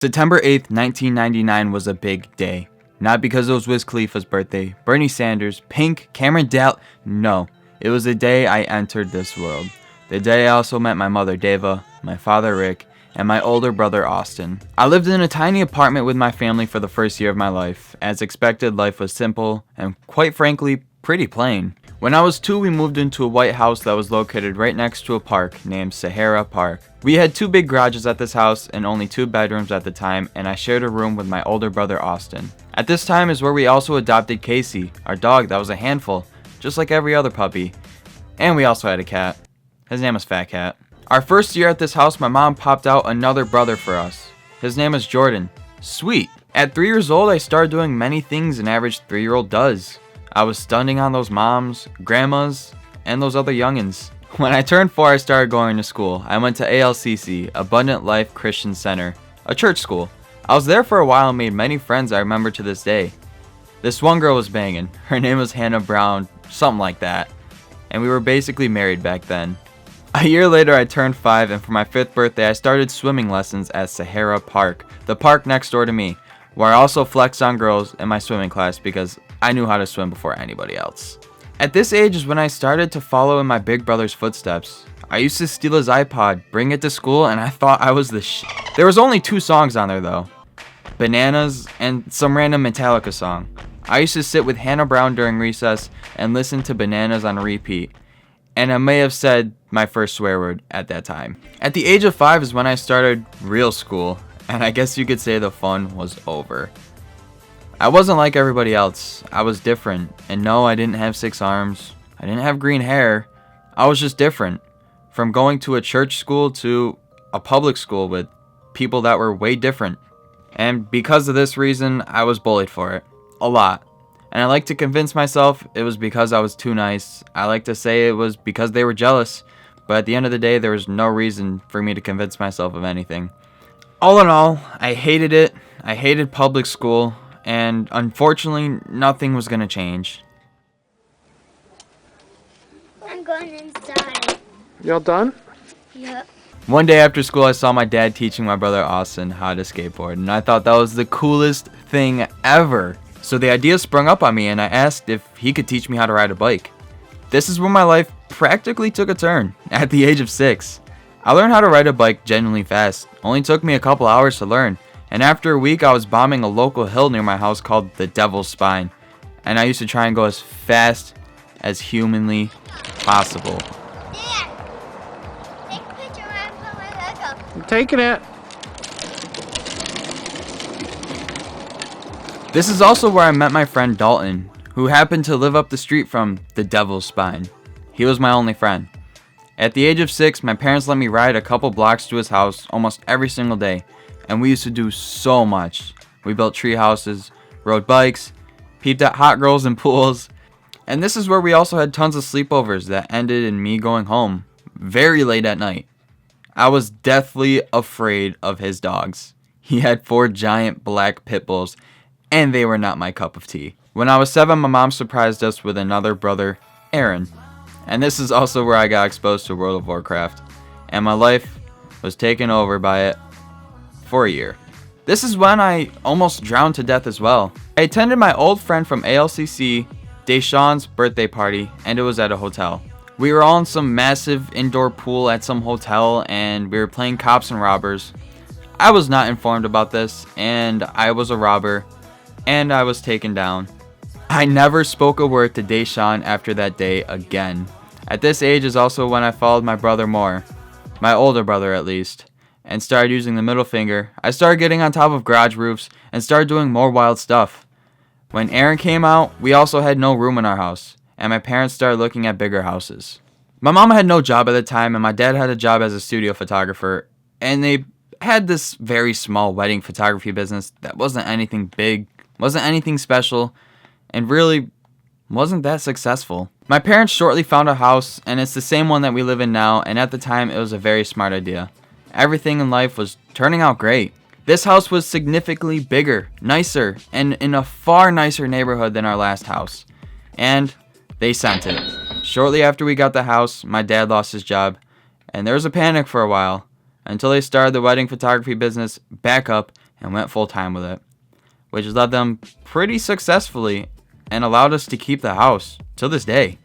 September 8th, 1999 was a big day. Not because it was Wiz Khalifa's birthday, Bernie Sanders, Pink, Cameron Dell. No, it was the day I entered this world. The day I also met my mother Deva, my father Rick, and my older brother Austin. I lived in a tiny apartment with my family for the first year of my life. As expected, life was simple and, quite frankly, pretty plain. When I was 2, we moved into a white house that was located right next to a park named Sahara Park. We had 2 big garages at this house and only 2 bedrooms at the time, and I shared a room with my older brother Austin. At this time is where we also adopted Casey, our dog that was a handful, just like every other puppy. And we also had a cat. His name was Fat Cat. Our first year at this house, my mom popped out another brother for us. His name was Jordan. Sweet. At 3 years old, I started doing many things an average 3-year-old does. I was stunting on those moms, grandmas, and those other youngins. When I turned 4, I started going to school. I went to ALCC, Abundant Life Christian Center, a church school. I was there for a while and made many friends I remember to this day. This one girl was banging. Her name was Hannah Brown, something like that. And we were basically married back then. A year later, I turned 5, and for my 5th birthday, I started swimming lessons at Sahara Park, the park next door to me, where I also flexed on girls in my swimming class because I knew how to swim before anybody else. At this age is when I started to follow in my big brother's footsteps. I used to steal his iPod, bring it to school, and I thought I was the shit. There was only 2 songs on there though. Bananas and some random Metallica song. I used to sit with Hannah Brown during recess and listen to Bananas on repeat. And I may have said my first swear word at that time. At the age of 5 is when I started real school, and I guess you could say the fun was over. I wasn't like everybody else. I was different. And no, I didn't have 6 arms. I didn't have green hair. I was just different. From going to a church school to a public school with people that were way different. And because of this reason, I was bullied for it. A lot. And I like to convince myself it was because I was too nice. I like to say it was because they were jealous. But at the end of the day, there was no reason for me to convince myself of anything. All in all, I hated it. I hated public school. And unfortunately, nothing was going to change. I'm going inside. Y'all done? Yep. One day after school, I saw my dad teaching my brother Austin how to skateboard, and I thought that was the coolest thing ever. So the idea sprung up on me, and I asked if he could teach me how to ride a bike. This is where my life practically took a turn, at the age of 6. I learned how to ride a bike genuinely fast. Only took me a couple hours to learn. And after a week, I was bombing a local hill near my house called the Devil's Spine. And I used to try and go as fast as humanly possible. Dad, take a picture when I put my leg up. I'm taking it. This is also where I met my friend Dalton, who happened to live up the street from the Devil's Spine. He was my only friend. At the age of 6, my parents let me ride a couple blocks to his house almost every single day. And we used to do so much. We built tree houses, rode bikes, peeped at hot girls in pools. And this is where we also had tons of sleepovers that ended in me going home very late at night. I was deathly afraid of his dogs. He had 4 giant black pit bulls, and they were not my cup of tea. When I was 7, my mom surprised us with another brother, Aaron. And this is also where I got exposed to World of Warcraft. And my life was taken over by it for a year. This is when I almost drowned to death as well. I attended my old friend from ALCC, Deshawn's birthday party, and it was at a hotel. We were all in some massive indoor pool at some hotel, and we were playing cops and robbers. I was not informed about this, and I was a robber, and I was taken down. I never spoke a word to Deshawn after that day again. At this age is also when I followed my brother more, my older brother at least, and started using the middle finger. I started getting on top of garage roofs and started doing more wild stuff. When Aaron came out, we also had no room in our house, and my parents started looking at bigger houses. My mom had no job at the time, and my dad had a job as a studio photographer, and they had this very small wedding photography business that wasn't anything big, wasn't anything special, and really wasn't that successful. My parents shortly found a house, and it's the same one that we live in now, and at the time it was a very smart idea. Everything in life was turning out great. This house was significantly bigger, nicer, and in a far nicer neighborhood than our last house. And they sent it. Shortly after we got the house, my dad lost his job, and there was a panic for a while, until they started the wedding photography business back up, and went full time with it, which led them pretty successfully and allowed us to keep the house till this day.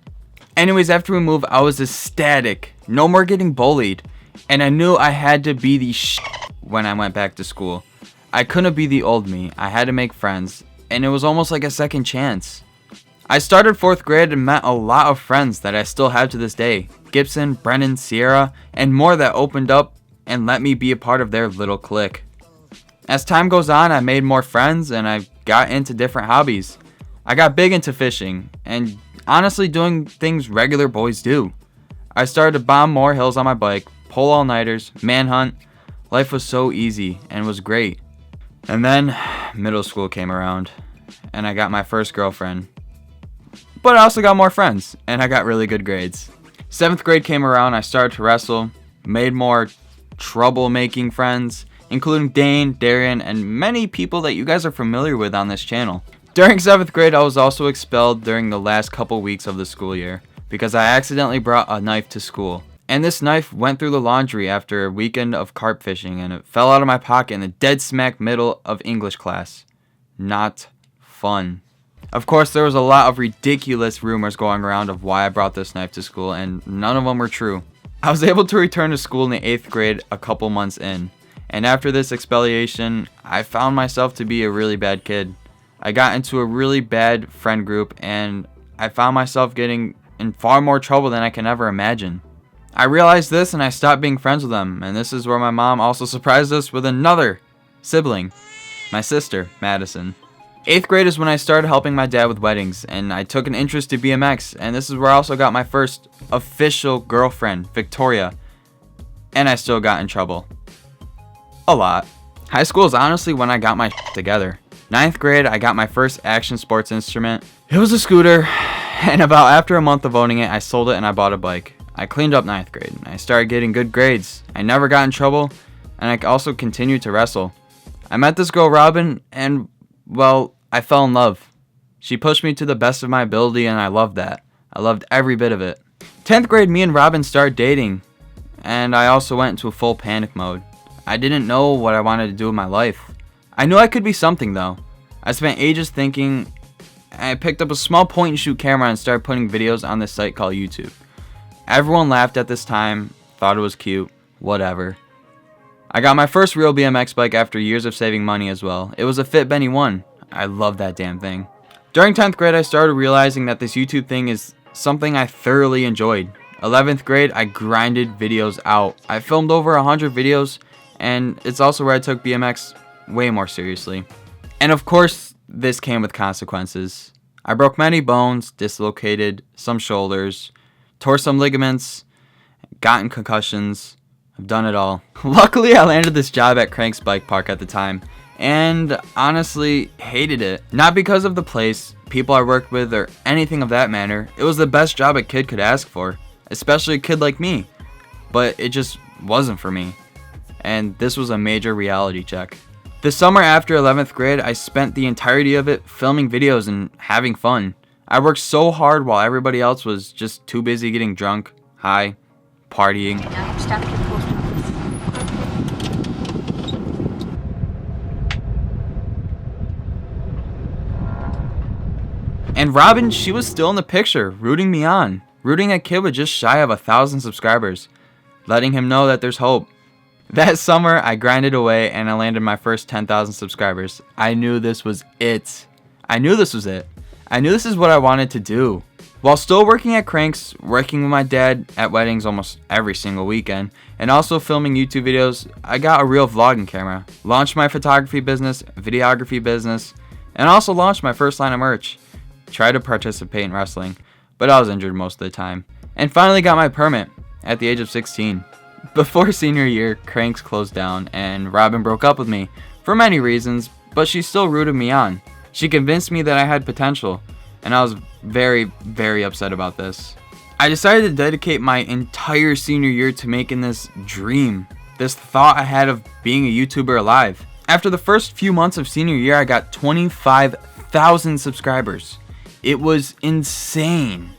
Anyways, after we moved, I was ecstatic. No more getting bullied. And I knew I had to be the when I went back to school. I couldn't be the old me. I had to make friends. And it was almost like a second chance. I started 4th grade and met a lot of friends that I still have to this day. Gibson, Brennan, Sierra, and more that opened up and let me be a part of their little clique. As time goes on, I made more friends and I got into different hobbies. I got big into fishing and honestly doing things regular boys do. I started to bomb more hills on my bike, pull all-nighters, manhunt. Life was so easy and was great. And then middle school came around and I got my first girlfriend. But I also got more friends and I got really good grades. 7th grade came around, I started to wrestle, made more troublemaking friends, including Dane, Darian, and many people that you guys are familiar with on this channel. During 7th grade, I was also expelled during the last couple weeks of the school year because I accidentally brought a knife to school. And this knife went through the laundry after a weekend of carp fishing and it fell out of my pocket in the dead smack middle of English class. Not fun. Of course, there was a lot of ridiculous rumors going around of why I brought this knife to school and none of them were true. I was able to return to school in the 8th grade a couple months in. And after this expulsion, I found myself to be a really bad kid. I got into a really bad friend group and I found myself getting in far more trouble than I can ever imagine. I realized this and I stopped being friends with them, and this is where my mom also surprised us with another sibling, my sister, Madison. 8th grade is when I started helping my dad with weddings, and I took an interest to BMX, and this is where I also got my first official girlfriend, Victoria, and I still got in trouble. A lot. High school is honestly when I got my together. 9th grade, I got my first action sports instrument. It was a scooter, and about after a month of owning it, I sold it and I bought a bike. I cleaned up 9th grade, and I started getting good grades. I never got in trouble, and I also continued to wrestle. I met this girl, Robin, and, well, I fell in love. She pushed me to the best of my ability, and I loved that. I loved every bit of it. 10th grade, me and Robin started dating, and I also went into a full panic mode. I didn't know what I wanted to do with my life. I knew I could be something, though. I spent ages thinking, and I picked up a small point-and-shoot camera and started putting videos on this site called YouTube. Everyone laughed at this time, thought it was cute, whatever. I got my first real BMX bike after years of saving money as well. It was a Fit Benny 1. I love that damn thing. During 10th grade, I started realizing that this YouTube thing is something I thoroughly enjoyed. 11th grade, I grinded videos out. I filmed over 100 videos, and it's also where I took BMX way more seriously. And of course, this came with consequences. I broke many bones, dislocated some shoulders, tore some ligaments, gotten concussions. I've done it all. Luckily, I landed this job at Crank's Bike Park at the time, and honestly hated it. Not because of the place, people I worked with, or anything of that manner. It was the best job a kid could ask for, especially a kid like me. But it just wasn't for me. And this was a major reality check. The summer after 11th grade, I spent the entirety of it filming videos and having fun. I worked so hard while everybody else was just too busy getting drunk, high, partying. Now stop your post office. And Robin, she was still in the picture, rooting me on. Rooting a kid with just shy of 1,000 subscribers. Letting him know that there's hope. That summer, I grinded away and I landed my first 10,000 subscribers. I knew this was it. I knew this was it. I knew this is what I wanted to do. While still working at Cranks, working with my dad at weddings almost every single weekend, and also filming YouTube videos, I got a real vlogging camera, launched my photography business, videography business, and also launched my first line of merch. Tried to participate in wrestling, but I was injured most of the time. And finally got my permit at the age of 16. Before senior year, Cranks closed down, and Robin broke up with me for many reasons, but she still rooted me on. She convinced me that I had potential, and I was very, very upset about this. I decided to dedicate my entire senior year to making this dream, this thought I had of being a YouTuber alive. After the first few months of senior year, I got 25,000 subscribers. It was insane.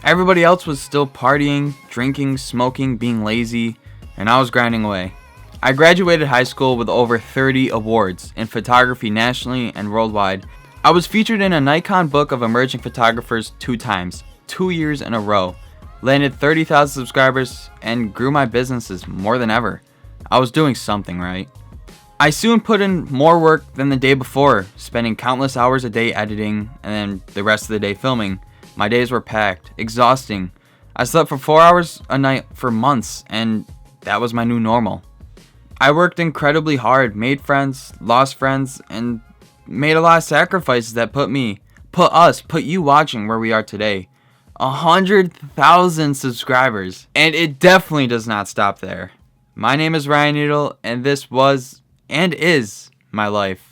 Everybody else was still partying, drinking, smoking, being lazy, and I was grinding away. I graduated high school with over 30 awards in photography nationally and worldwide. I was featured in a Nikon Book of Emerging Photographers 2 times, 2 years in a row, landed 30,000 subscribers, and grew my businesses more than ever. I was doing something right. I soon put in more work than the day before, spending countless hours a day editing and then the rest of the day filming. My days were packed, exhausting. I slept for 4 hours a night for months, and that was my new normal. I worked incredibly hard, made friends, lost friends, and made a lot of sacrifices that put you watching where we are today. 100,000 subscribers. And it definitely does not stop there. My name is Ryan Needle, and this was and is my life.